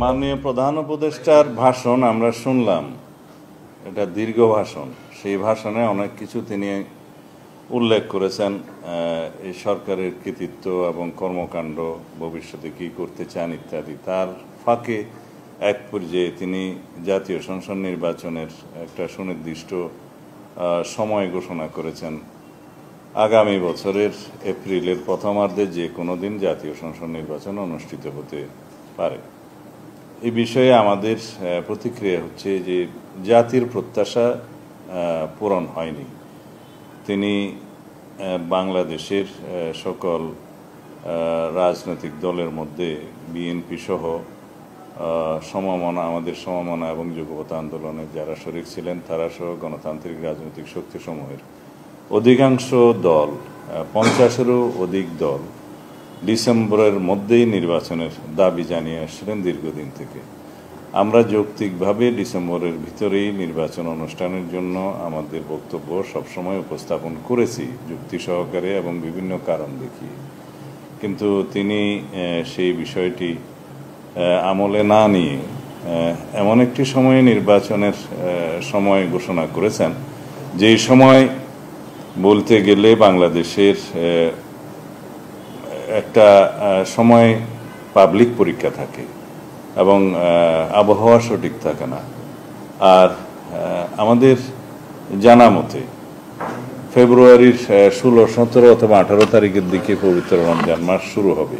মাননীয় প্রধান উপদেষ্টার ভাষণ আমরা শুনলাম। এটা দীর্ঘ ভাষণ। সেই ভাষণে অনেক কিছু তিনি উল্লেখ করেছেন, এই সরকারের কৃতিত্ব এবং কর্মকাণ্ড, ভবিষ্যতে কী করতে চান ইত্যাদি। তার ফাঁকে এক পর্যায়ে তিনি জাতীয় সংসদ নির্বাচনের একটা সুনির্দিষ্ট সময় ঘোষণা করেছেন। আগামী বছরের এপ্রিলের প্রথমার্ধে যে কোনো দিন জাতীয় সংসদ নির্বাচন অনুষ্ঠিত হতে পারে। এই বিষয়ে আমাদের প্রতিক্রিয়া হচ্ছে যে জাতির প্রত্যাশা পূরণ হয়নি। তিনি বাংলাদেশের সকল রাজনৈতিক দলের মধ্যে বিএনপি সহ আমাদের সমমনা এবং যুগপৎ আন্দোলনের যারা শরিক ছিলেন তারা সহ গণতান্ত্রিক রাজনৈতিক শক্তিসমূহের অধিকাংশ দল, 50-এরও অধিক দল ডিসেম্বরের মধ্যেই নির্বাচনের দাবি জানিয়ে আসছিলেন দীর্ঘদিন থেকে। আমরা যৌক্তিকভাবে ডিসেম্বরের ভিতরেই নির্বাচন অনুষ্ঠানের জন্য আমাদের বক্তব্য সবসময় উপস্থাপন করেছি, যুক্তি সহকারে এবং বিভিন্ন কারণ দেখিয়ে। কিন্তু তিনি সেই বিষয়টি আমলে না নিয়ে এমন একটি সময়ে নির্বাচনের সময় ঘোষণা করেছেন, যেই সময় বলতে গেলে বাংলাদেশের একটা সময় পাবলিক পরীক্ষা থাকে এবং আবহাওয়া সঠিক থাকে না। আর আমাদের জানা মতে ফেব্রুয়ারির 16, 17 অথবা 18 তারিখের দিকে পবিত্র রমজান মাস শুরু হবে।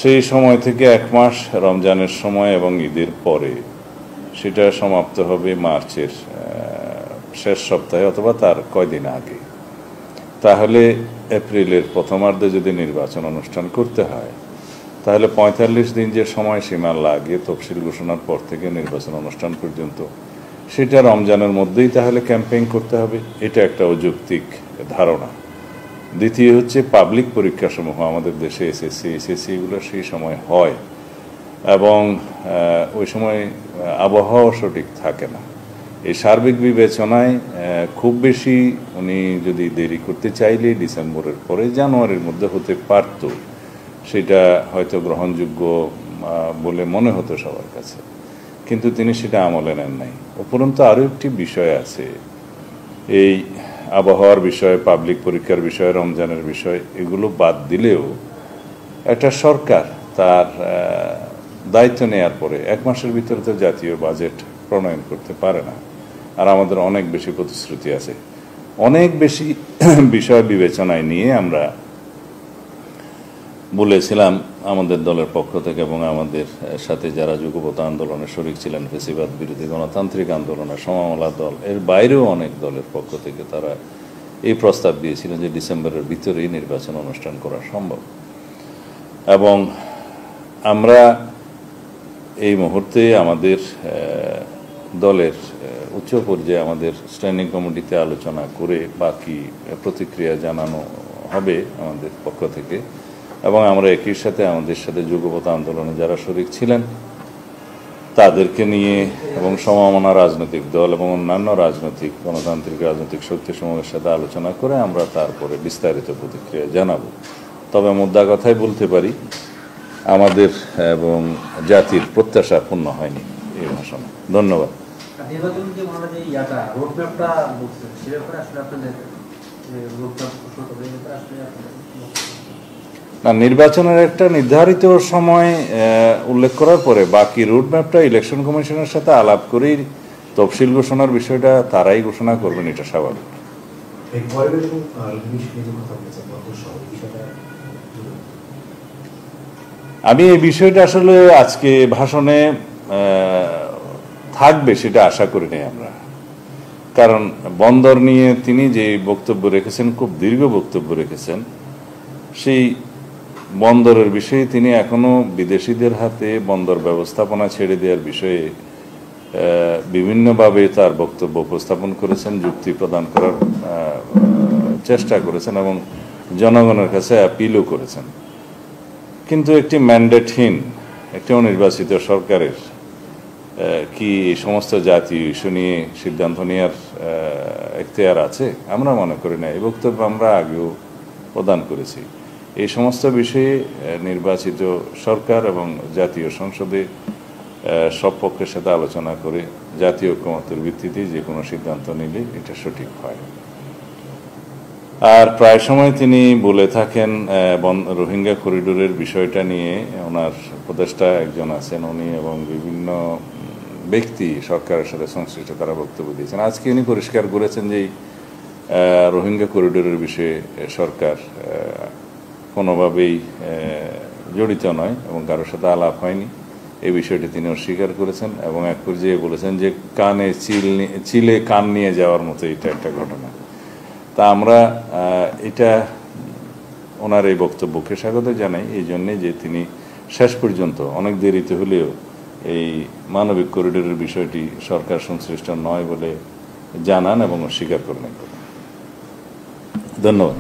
সেই সময় থেকে এক মাস রমজানের সময় এবং ঈদের পরে সেটা সমাপ্ত হবে মার্চের শেষ সপ্তাহে অথবা তার কয়দিন আগে। তাহলে এপ্রিলের প্রথমার্ধে যদি নির্বাচন অনুষ্ঠান করতে হয়, তাহলে 45 দিন যে সময়সীমা লাগে তফসিল ঘোষণার পর থেকে নির্বাচন অনুষ্ঠান পর্যন্ত, সেটা রমজানের মধ্যেই তাহলে ক্যাম্পেইন করতে হবে। এটা একটা অযৌক্তিক ধারণা। দ্বিতীয় হচ্ছে পাবলিক পরীক্ষাসমূহ আমাদের দেশে এসএসসি এগুলো সেই সময় হয় এবং ওই সময় আবহাওয়া সঠিক থাকে না। এই সার্বিক বিবেচনায় খুব বেশি উনি যদি দেরি করতে চাইলে ডিসেম্বরের পরে জানুয়ারির মধ্যে হতে পারত, সেটা হয়তো গ্রহণযোগ্য বলে মনে হতো সবার কাছে। কিন্তু তিনি সেটা আমলে নেন নাই। উপরন্তু আরও একটি বিষয় আছে, এই আবহাওয়ার বিষয়, পাবলিক পরীক্ষার বিষয়, রমজানের বিষয়, এগুলো বাদ দিলেও একটা সরকার তার দায়িত্ব নেওয়ার পরে 1 মাসের ভিতরে তো জাতীয় বাজেট প্রণয়ন করতে পারে না। আর আমাদের অনেক বেশি প্রতিশ্রুতি আছে। অনেক বেশি বিষয় বিবেচনায় নিয়ে আমরা বলেছিলাম আমাদের দলের পক্ষ থেকে এবং আমাদের সাথে যারা যুগপৎ আন্দোলনে শরিক ছিলেন, ফ্যাসিবাদ বিরোধী গণতান্ত্রিক আন্দোলনের সমমনা দল, এর বাইরেও অনেক দলের পক্ষ থেকে তারা এই প্রস্তাব দিয়েছিলেন যে ডিসেম্বরের ভিতরেই নির্বাচন অনুষ্ঠান করা সম্ভব। এবং আমরা এই মুহূর্তে আমাদের দলের উচ্চ পর্যায়ে আমাদের স্ট্যান্ডিং কমিটিতে আলোচনা করে বাকি প্রতিক্রিয়া জানানো হবে আমাদের পক্ষ থেকে। এবং আমরা একই সাথে আমাদের সাথে যুগপৎ আন্দোলনে যারা শরিক ছিলেন তাদেরকে নিয়ে এবং সমমনা রাজনৈতিক দল এবং অন্যান্য রাজনৈতিক গণতান্ত্রিক রাজনৈতিক শক্তিসমূহের সাথে আলোচনা করে আমরা তারপরে বিস্তারিত প্রতিক্রিয়া জানাবো। তবে মুদ্রা কথাই বলতে পারি, আমাদের এবং জাতির প্রত্যাশা পূর্ণ হয়নি এই ভাষণে। ধন্যবাদ। না, নির্বাচনের একটা নির্ধারিত সময় উল্লেখ করার পরে বাকি রুটম্যাপটা ইলেকশন কমিশনের সাথে আলাপ করেই তফসিল ঘোষণার বিষয়টা তারাই ঘোষণা করবেন, এটা স্বাভাবিক। আমি এই বিষয়টা আসলে আজকে ভাষণে থাকবে সেটা আশা করি নাই আমরা, কারণ বন্দর নিয়ে তিনি যে বক্তব্য রেখেছেন, খুব দীর্ঘ বক্তব্য রেখেছেন। সেই বন্দরের বিষয়ে তিনি এখনো বিদেশিদের হাতে বন্দর ব্যবস্থাপনা ছেড়ে দেওয়ার বিষয়ে বিভিন্নভাবে তার বক্তব্য উপস্থাপন করেছেন, যুক্তি প্রদান করার চেষ্টা করেছেন এবং জনগণের কাছে অ্যাপিলও করেছেন। কিন্তু একটি ম্যান্ডেটহীন একটি অনির্বাচিত সরকারের কি এই সমস্ত জাতীয় ইস্যু নিয়ে সিদ্ধান্ত নেওয়ার এখতিয়ার আছে? আমরা মনে করি না। এই বক্তব্য আমরা আগেও প্রদান করেছি। এই সমস্ত বিষয়ে নির্বাচিত সরকার এবং জাতীয় সংসদে সব পক্ষের সাথে আলোচনা করে জাতীয় ঐক্যমত্যের ভিত্তিতে যে কোনো সিদ্ধান্ত নিলে এটা সঠিক হয়। আর প্রায় সময় তিনি বলে থাকেন রোহিঙ্গা করিডোরের বিষয়টা নিয়ে, ওনার উপদেষ্টা একজন আছেন উনি এবং বিভিন্ন ব্যক্তি সরকারের সাথে সংশ্লিষ্ট তারা বক্তব্য দিয়েছেন। আজকে উনি পরিষ্কার করেছেন যে রোহিঙ্গা করিডোরের বিষয়ে সরকার কোনোভাবেই জড়িত নয় এবং কারোর সাথে আলাপ হয়নি, এই বিষয়টি তিনি অস্বীকার করেছেন এবং এক পর্যায়ে বলেছেন যে কানে চিলে কান নিয়ে যাওয়ার মতো এটা একটা ঘটনা। তা আমরা এটা ওনার এই বক্তব্যকে স্বাগত জানাই এই জন্যে যে তিনি শেষ পর্যন্ত অনেক দেরিতে হলেও এই মানবিক করিডোরের বিষয়টি সরকার সংশ্লিষ্ট নয় বলে জানান এবং অস্বীকার করেন। ধন্যবাদ।